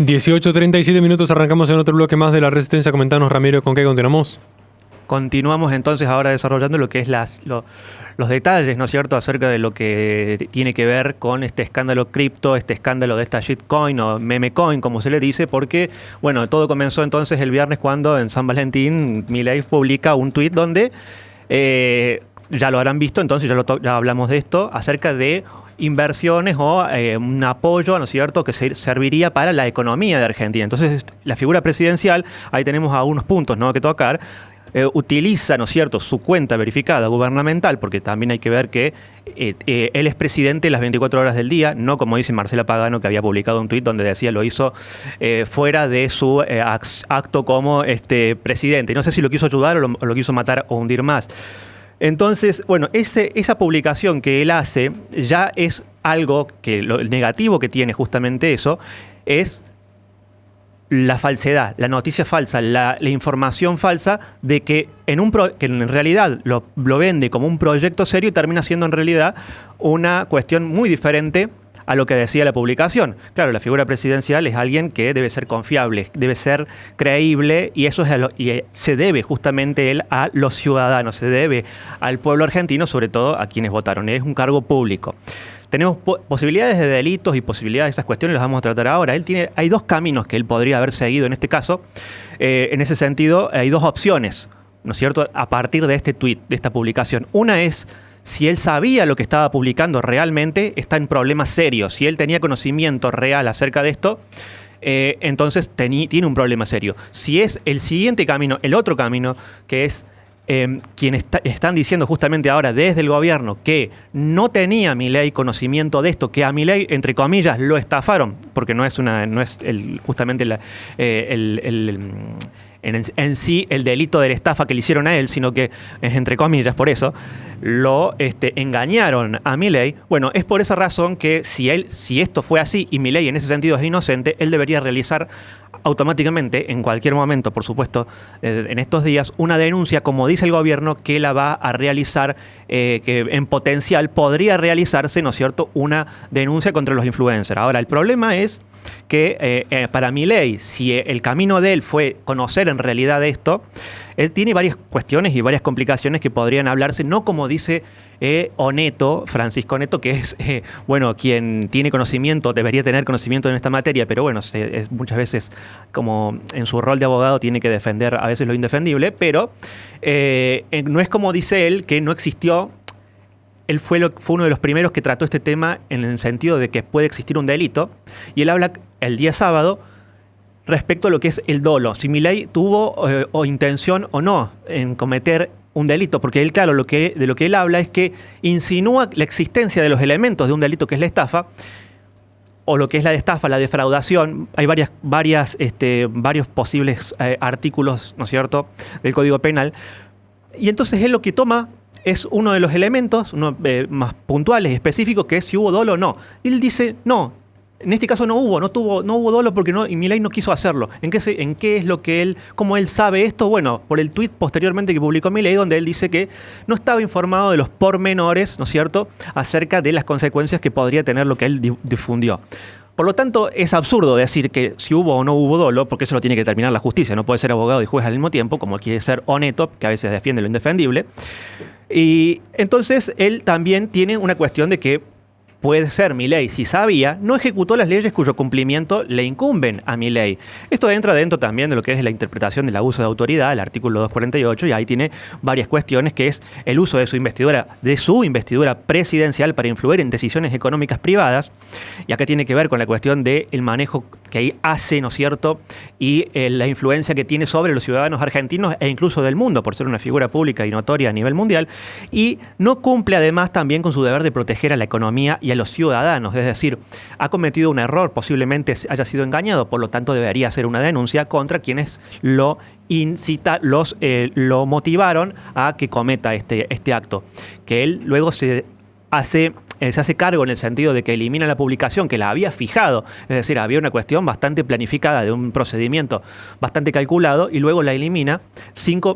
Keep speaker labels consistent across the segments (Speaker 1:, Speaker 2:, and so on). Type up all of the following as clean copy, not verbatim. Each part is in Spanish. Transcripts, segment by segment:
Speaker 1: 18:37 arrancamos en otro bloque más de La Resistencia. Comentanos, Ramiro, ¿con qué continuamos?
Speaker 2: Continuamos entonces ahora desarrollando lo que es los detalles, ¿no es cierto?, acerca de lo que tiene que ver con este escándalo cripto, este escándalo de esta shitcoin o memecoin, como se le dice, porque, bueno, todo comenzó entonces el viernes cuando en San Valentín Milei publica un tuit donde, ya lo habrán visto, entonces ya hablamos de esto, acerca de inversiones o un apoyo, ¿no es cierto?, que serviría para la economía de Argentina. Entonces, la figura presidencial, ahí tenemos algunos puntos, ¿no?, que tocar. Utiliza, ¿no es cierto?, su cuenta verificada gubernamental, porque también hay que ver que él es presidente las 24 horas del día, no como dice Marcela Pagano, que había publicado un tuit donde decía lo hizo fuera de su acto como presidente. No sé si lo quiso ayudar o lo quiso matar o hundir más. Entonces, bueno, esa publicación que él hace ya es algo que el negativo que tiene justamente eso es la falsedad, la noticia falsa, la información falsa de que que en realidad lo vende como un proyecto serio y termina siendo en realidad una cuestión muy diferente a lo que decía la publicación. Claro, la figura presidencial es alguien que debe ser confiable, debe ser creíble, y eso es se debe justamente él a los ciudadanos, se debe al pueblo argentino, sobre todo a quienes votaron. Es un cargo público. Tenemos posibilidades de delitos y posibilidades de esas cuestiones, las vamos a tratar ahora. Hay dos caminos que él podría haber seguido en este caso. En ese sentido, hay dos opciones, ¿no es cierto?, a partir de este tuit, de esta publicación. Una es, si él sabía lo que estaba publicando realmente, está en problemas serios. Si él tenía conocimiento real acerca de esto, entonces tiene un problema serio. Si es el siguiente camino, el otro camino, que es quienes están diciendo justamente ahora desde el gobierno que no tenía Milei conocimiento de esto, que a Milei, entre comillas, lo estafaron, porque no es justamente en sí el delito de la estafa que le hicieron a él, sino que es entre comillas, por eso lo engañaron a Milei. Bueno, es por esa razón que si esto fue así y Milei en ese sentido es inocente, él debería realizar automáticamente, en cualquier momento, por supuesto, en estos días, una denuncia, como dice el gobierno, que la va a realizar, que en potencial podría realizarse, ¿no es cierto?, una denuncia contra los influencers. Ahora, el problema es que para Milei, si el camino de él fue conocer en realidad esto, él tiene varias cuestiones y varias complicaciones que podrían hablarse, no como dice Oneto, Francisco Oneto, que es quien tiene conocimiento, debería tener conocimiento en esta materia, pero bueno, muchas veces, como en su rol de abogado, tiene que defender a veces lo indefendible, pero no es como dice él, que no existió. Él fue uno de los primeros que trató este tema en el sentido de que puede existir un delito, y él habla el día sábado respecto a lo que es el dolo, si Milei tuvo o intención o no en cometer un delito, porque él, claro, de lo que él habla es que insinúa la existencia de los elementos de un delito que es la estafa, o lo que es la estafa, la defraudación. Hay varios posibles artículos, ¿no es cierto?, del Código Penal, y entonces él lo que toma es uno de los elementos más puntuales y específicos, que es si hubo dolo o no. Y él dice, no, en este caso no hubo dolo porque y Milei no quiso hacerlo. ¿En qué es lo que cómo él sabe esto? Bueno, por el tuit posteriormente que publicó Milei, donde él dice que no estaba informado de los pormenores, ¿no es cierto?, acerca de las consecuencias que podría tener lo que él difundió. Por lo tanto, es absurdo decir que si hubo o no hubo dolo, porque eso lo tiene que determinar la justicia. No puede ser abogado y juez al mismo tiempo, como quiere ser Oneto, que a veces defiende lo indefendible. Y entonces él también tiene una cuestión de que puede ser Milei, si sabía, no ejecutó las leyes cuyo cumplimiento le incumben a Milei. Esto entra dentro también de lo que es la interpretación del abuso de autoridad, el artículo 248, y ahí tiene varias cuestiones, que es el uso de su investidura presidencial para influir en decisiones económicas privadas, y acá tiene que ver con la cuestión del manejo que ahí hace, ¿no es cierto?, y la influencia que tiene sobre los ciudadanos argentinos e incluso del mundo, por ser una figura pública y notoria a nivel mundial, y no cumple además también con su deber de proteger a la economía y a los ciudadanos, es decir, ha cometido un error, posiblemente haya sido engañado, por lo tanto debería hacer una denuncia contra quienes lo motivaron a que cometa este acto, que él luego se hace cargo en el sentido de que elimina la publicación que la había fijado, es decir, había una cuestión bastante planificada, de un procedimiento bastante calculado, y luego la elimina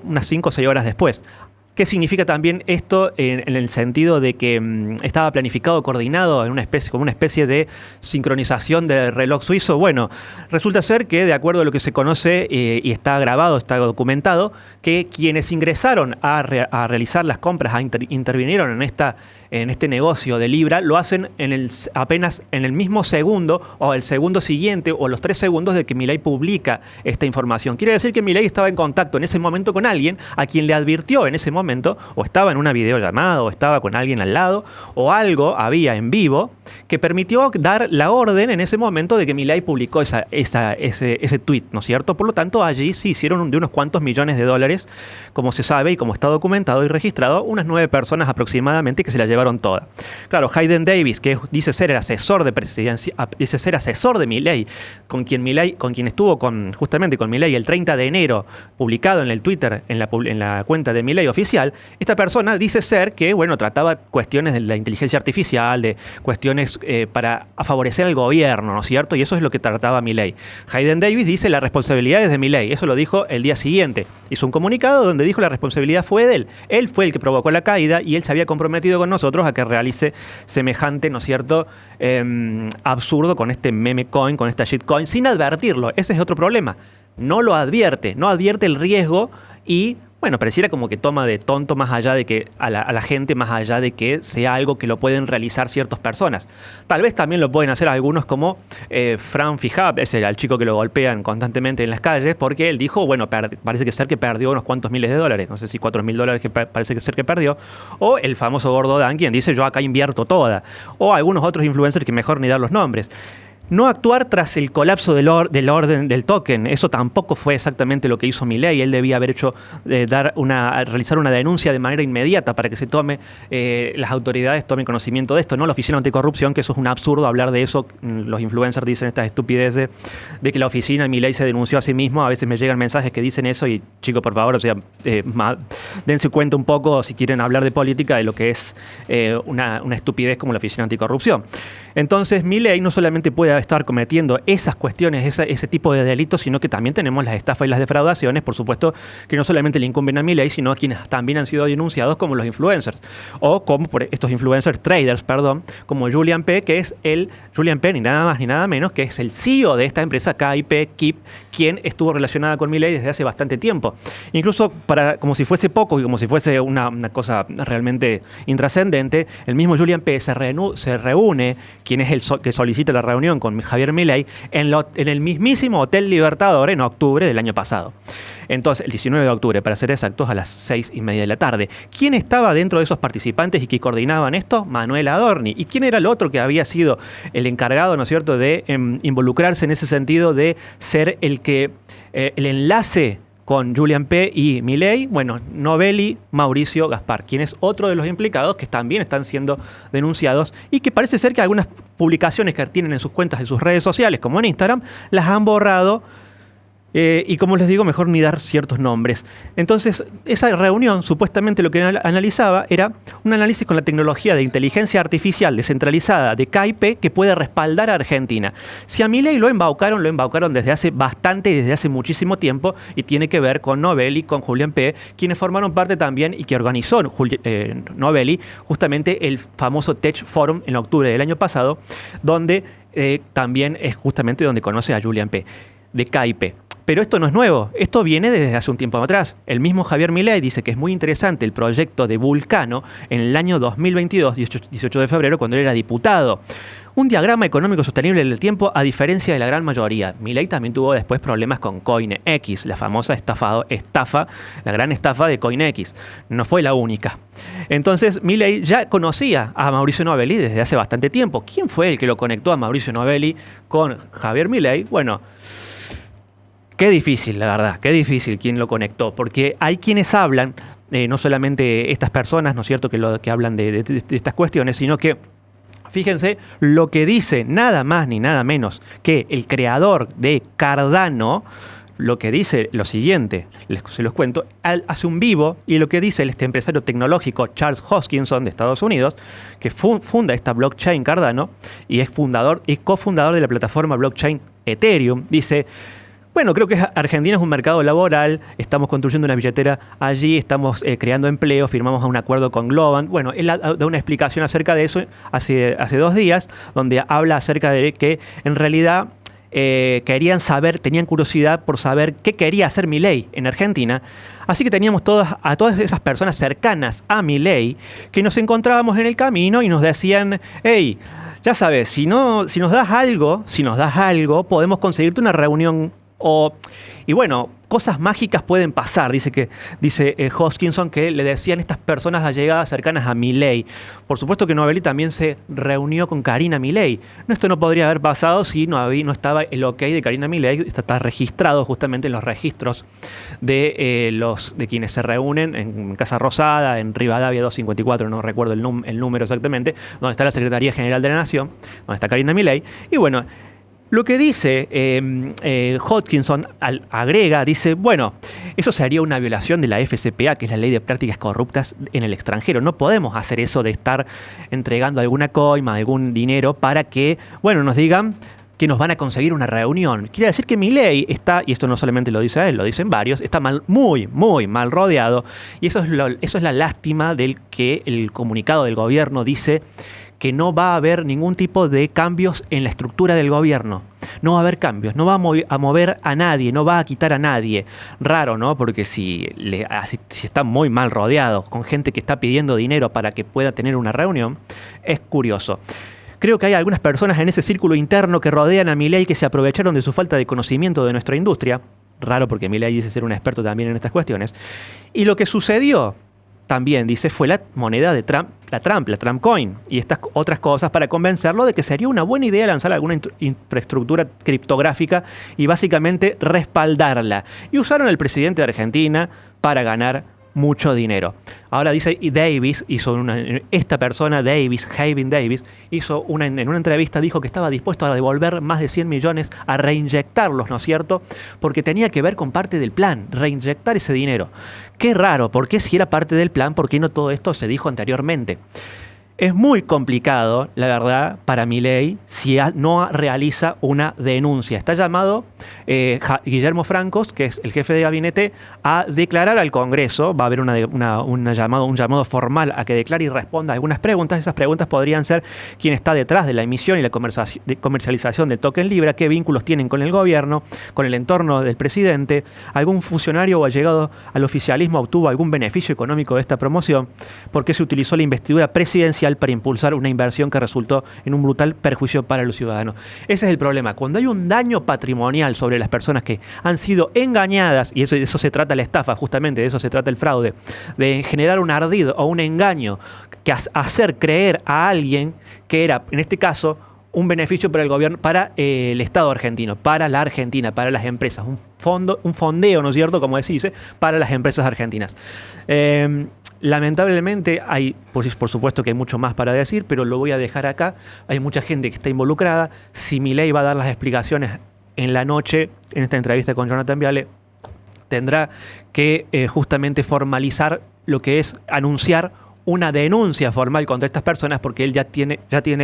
Speaker 2: unas 5 o 6 horas después. ¿Qué significa también esto en el sentido de que estaba planificado, coordinado en una especie, como una especie de sincronización de reloj suizo? Bueno, resulta ser que de acuerdo a lo que se conoce y está grabado, está documentado, que quienes ingresaron a realizar las compras, intervinieron en este negocio de Libra, lo hacen apenas en el mismo segundo o el segundo siguiente o los 3 segundos de que Milei publica esta información. Quiere decir que Milei estaba en contacto en ese momento con alguien a quien le advirtió en ese momento, o estaba en una videollamada, o estaba con alguien al lado, o algo había en vivo que permitió dar la orden en ese momento de que Milei publicó ese tweet, ¿no es cierto? Por lo tanto, allí se hicieron de unos cuantos millones de dólares, como se sabe y como está documentado y registrado, unas 9 personas aproximadamente que se la llevaron toda. Claro, Hayden Davis, que dice ser el asesor de presidencia, dice ser asesor de Milei, con quien estuvo justamente con Milei el 30 de enero, publicado en el Twitter, en la cuenta de Milei oficial. Esta persona dice ser que, bueno, trataba cuestiones de la inteligencia artificial, de cuestiones para favorecer al gobierno, ¿no es cierto? Y eso es lo que trataba Milei. Hayden Davis dice las responsabilidades de Milei. Eso lo dijo el día siguiente. Hizo un comunicado donde dijo la responsabilidad fue de él. Él fue el que provocó la caída y él se había comprometido con nosotros a que realice semejante, ¿no es cierto?, absurdo con este meme coin, con esta shitcoin, sin advertirlo. Ese es otro problema. No lo advierte, no advierte el riesgo y, bueno, pareciera como que toma de tonto más allá de que a la gente, más allá de que sea algo que lo pueden realizar ciertas personas. Tal vez también lo pueden hacer algunos como Fran Fihab, ese era el chico que lo golpean constantemente en las calles, porque él dijo, bueno, parece que ser que perdió unos cuantos miles de dólares, no sé si $4.000 que parece que ser que perdió, o el famoso Gordo Dan, quien dice, yo acá invierto toda, o algunos otros influencers que mejor ni dar los nombres. No actuar tras el colapso del orden del token, eso tampoco fue exactamente lo que hizo Milei. Él debía haber realizar una denuncia de manera inmediata para que las autoridades tomen conocimiento de esto, no la Oficina Anticorrupción, que eso es un absurdo hablar de eso. Los influencers dicen estas estupideces de que la oficina Milei se denunció a sí mismo. A veces me llegan mensajes que dicen eso y, chicos, por favor, o sea, dense cuenta un poco, si quieren hablar de política, de lo que es una estupidez como la Oficina Anticorrupción. Entonces, Milei no solamente puede estar cometiendo esas cuestiones, ese tipo de delitos, sino que también tenemos las estafas y las defraudaciones, por supuesto, que no solamente le incumben a Milei, sino a quienes también han sido denunciados como los influencers, o como por estos influencers traders, como Julian P., que es Julian P., ni nada más ni nada menos, que es el CEO de esta empresa KIP, quien estuvo relacionada con Milei desde hace bastante tiempo. Incluso como si fuese poco y como si fuese una cosa realmente intrascendente, el mismo Julian P. se reúne, quien es el que solicita la reunión con Javier Milei, en el mismísimo Hotel Libertador en octubre del año pasado. Entonces, el 19 de octubre, para ser exactos, a las 6:30 de la tarde. ¿Quién estaba dentro de esos participantes y que coordinaban esto? Manuel Adorni. ¿Y quién era el otro que había sido el encargado, ¿no es cierto?, de involucrarse en ese sentido de ser el enlace con Julian P. y Milei? Bueno, Novelli Mauricio Gaspar, quien es otro de los implicados que también están siendo denunciados y que parece ser que algunas publicaciones que tienen en sus cuentas, en sus redes sociales, como en Instagram, las han borrado. Y como les digo, mejor ni dar ciertos nombres. Entonces, esa reunión, supuestamente lo que analizaba era un análisis con la tecnología de inteligencia artificial descentralizada de KIP que puede respaldar a Argentina. Si a Milei lo embaucaron desde hace bastante y desde hace muchísimo tiempo, y tiene que ver con Novelli, con Julian P., quienes formaron parte también y que organizó Novelli, justamente el famoso Tech Forum en octubre del año pasado, donde también es justamente donde conoce a Julian P., de KIP. Pero esto no es nuevo, esto viene desde hace un tiempo atrás. El mismo Javier Milei dice que es muy interesante el proyecto de Vulcano en el año 2022, 18 de febrero, cuando él era diputado. Un diagrama económico sostenible en el tiempo, a diferencia de la gran mayoría. Milei también tuvo después problemas con CoinEx, la famosa la gran estafa de CoinEx. No fue la única. Entonces, Milei ya conocía a Mauricio Novelli desde hace bastante tiempo. ¿Quién fue el que lo conectó a Mauricio Novelli con Javier Milei? Bueno, qué difícil, la verdad, qué difícil quién lo conectó, porque hay quienes hablan, no solamente estas personas, ¿no es cierto?, que hablan de estas cuestiones, sino que, fíjense, lo que dice nada más ni nada menos que el creador de Cardano, lo que dice lo siguiente, se los cuento, hace un vivo, y lo que dice este empresario tecnológico Charles Hoskinson de Estados Unidos, que funda esta blockchain Cardano, y es cofundador de la plataforma blockchain Ethereum, dice: Bueno, creo que Argentina es un mercado laboral, estamos construyendo una billetera allí, estamos creando empleo, firmamos un acuerdo con Globant. Bueno, él da una explicación acerca de eso hace 2 días, donde habla acerca de que en realidad querían saber, tenían curiosidad por saber qué quería hacer Milei en Argentina. Así que teníamos a todas esas personas cercanas a Milei que nos encontrábamos en el camino y nos decían, hey, ya sabes, si nos das algo, podemos conseguirte una reunión. Y bueno, cosas mágicas pueden pasar, dice Hoskinson, que le decían estas personas allegadas cercanas a Milei. Por supuesto que Novelli también se reunió con Karina Milei. Esto no podría haber pasado si no estaba el ok de Karina Milei. Está registrado justamente en los registros de quienes se reúnen en Casa Rosada, en Rivadavia 254, no recuerdo el número exactamente, donde está la Secretaría General de la Nación, donde está Karina Milei. Y bueno, lo que dice Hodgkinson agrega, dice, bueno, eso sería una violación de la FCPA, que es la Ley de Prácticas Corruptas en el extranjero. No podemos hacer eso de estar entregando alguna coima, algún dinero para que, bueno, nos digan que nos van a conseguir una reunión. Quiere decir que Milei está, y esto no solamente lo dice él, lo dicen varios, está muy mal rodeado. Y eso es la lástima del que el comunicado del gobierno dice que no va a haber ningún tipo de cambios en la estructura del gobierno. No va a haber cambios, no va a mover a nadie, no va a quitar a nadie. Raro, ¿no? Porque si está muy mal rodeado, con gente que está pidiendo dinero para que pueda tener una reunión, es curioso. Creo que hay algunas personas en ese círculo interno que rodean a Milei que se aprovecharon de su falta de conocimiento de nuestra industria. Raro, porque Milei dice ser un experto también en estas cuestiones. Y lo que sucedió también, dice, fue la moneda de Trump, la Trump Coin, y estas otras cosas para convencerlo de que sería una buena idea lanzar alguna infraestructura criptográfica y básicamente respaldarla. Y usaron al presidente de Argentina para ganar mucho dinero. Ahora dice, y Davis Havin Davis, en una entrevista dijo que estaba dispuesto a devolver más de 100 millones, a reinyectarlos, ¿no es cierto? Porque tenía que ver con parte del plan, reinyectar ese dinero. Qué raro, ¿por qué si era parte del plan, por qué no todo esto se dijo anteriormente? Es muy complicado, la verdad, para Milei si no realiza una denuncia. Está llamado Guillermo Francos, que es el jefe de gabinete, a declarar al Congreso. Va a haber un llamado formal a que declare y responda a algunas preguntas. Esas preguntas podrían ser quién está detrás de la emisión y la comercialización del token Libra, qué vínculos tienen con el gobierno, con el entorno del presidente, algún funcionario o allegado al oficialismo obtuvo algún beneficio económico de esta promoción, por qué se utilizó la investidura presidencial para impulsar una inversión que resultó en un brutal perjuicio para los ciudadanos. Ese es el problema. Cuando hay un daño patrimonial sobre las personas que han sido engañadas, y de eso se trata la estafa, justamente de eso se trata el fraude, de generar un ardid o un engaño, que hacer creer a alguien que era, en este caso, un beneficio para el gobierno, para el Estado argentino, para la Argentina, para las empresas, un fondeo, ¿no es cierto?, como se dice, para las empresas argentinas. Lamentablemente hay, por supuesto que hay mucho más para decir, pero lo voy a dejar acá. Hay mucha gente que está involucrada. Si Milei va a dar las explicaciones en la noche, en esta entrevista con Jonathan Viale, tendrá que justamente formalizar lo que es anunciar una denuncia formal contra estas personas, porque él ya tiene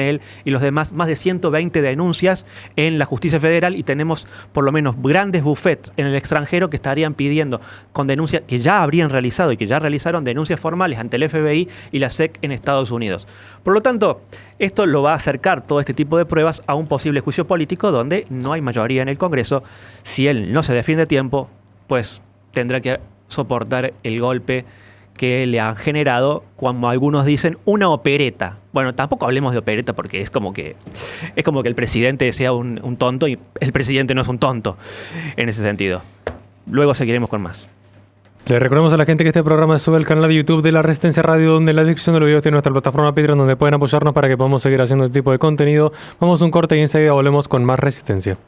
Speaker 2: él y los demás más de 120 denuncias en la justicia federal, y tenemos por lo menos grandes bufetes en el extranjero que estarían pidiendo con denuncias que ya habrían realizado y que ya realizaron denuncias formales ante el FBI y la SEC en Estados Unidos. Por lo tanto, esto lo va a acercar todo este tipo de pruebas a un posible juicio político donde no hay mayoría en el Congreso. Si él no se defiende a tiempo, pues tendrá que soportar el golpe que le han generado, como algunos dicen, una opereta. Bueno, tampoco hablemos de opereta porque es como que el presidente sea un tonto, y el presidente no es un tonto en ese sentido. Luego seguiremos con más.
Speaker 1: Le recordamos a la gente que este programa se sube al canal de YouTube de La Resistencia Radio, donde en la descripción del video tiene nuestra plataforma Patreon, donde pueden apoyarnos para que podamos seguir haciendo este tipo de contenido. Vamos a un corte y enseguida volvemos con más Resistencia.